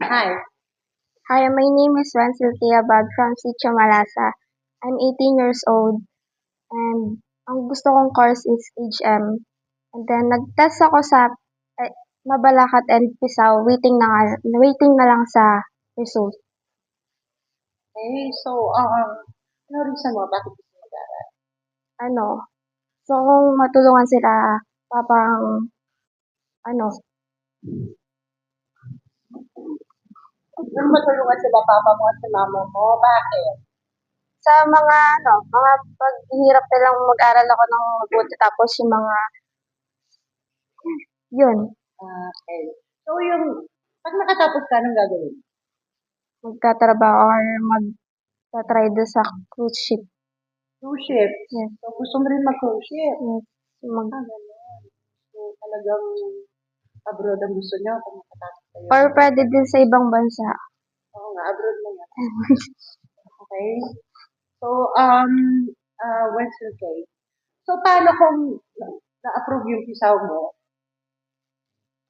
Hi. Hi, my name is Wenzel Tiabag from Sitio Malasa. I'm 18 years old and ang gusto kong course is HM. And then nag-test ako sa eh, Mabalacat and Pisau, waiting na lang sa result. Okay, so, ano reason mo bakit gusto mo mag-aral? Ano, so kung matulungan sila papang ano, Ano matulungan sila papa mo at sa mama mo? Bakit? sa mga paghihirap nilang mag-aral ako ng mabuti tapos yung mga, yun, Okay. So, pag nakatapos ka, anong gagawin? magtatrabaho or magta-try doon sa cruise ship. Cruise ship. Yes, So, gusto mo rin mag-cruise ship? yes. Ganun. So, talagang abroad ang gusto niyo pag nakatapos kayo. Or pwede din sa ibang bansa. Oo nga, abroad mo yan. Okay. So, what's okay? So, paano kung na-approve yung pisaw mo,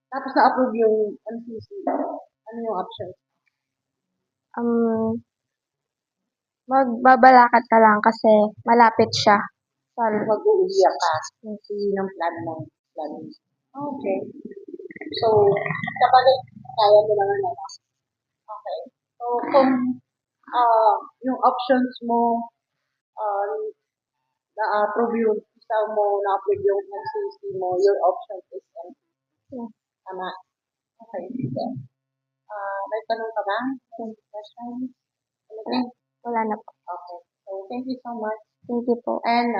tapos na-approve yung NCC, ano yung option? Um, Magbabalakat ka lang kasi malapit siya. Mag-uuwiyak ka. Yun ang plan mo. Okay. So, kapag kaya mo naman na. Okay. So, kung yung options mo, na-approve yung isa mo, na-approve yung NCC mo, your option is NCC. Yes. Tama. Okay. Sige. May tanong ka ba? Any questions? Wala na po. Okay. So, thank you so much. Thank you po. And,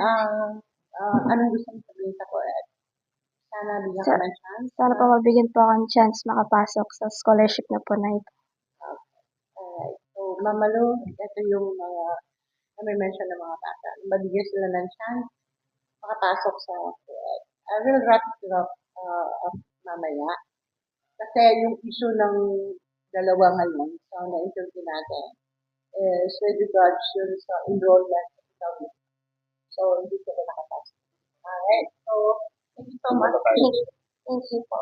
anong gusto mong sabihin sa Coed? Sana bigyan ka ng chance. Sana po mabigyan po ako ng chance makapasok sa scholarship na po na ito. Alright. So, Mamalu, ito yung mga na-mention ng mga bata. Mabigyan sila ng chance makapasok sa Coed. I will wrap it up mamaya. Kasi yung issue ng dalawa ngayon sa na-interview natin is with regards yun sa enrollment. So, hindi ko na nakapasok. Alright. So, thank you so much. Thank you po.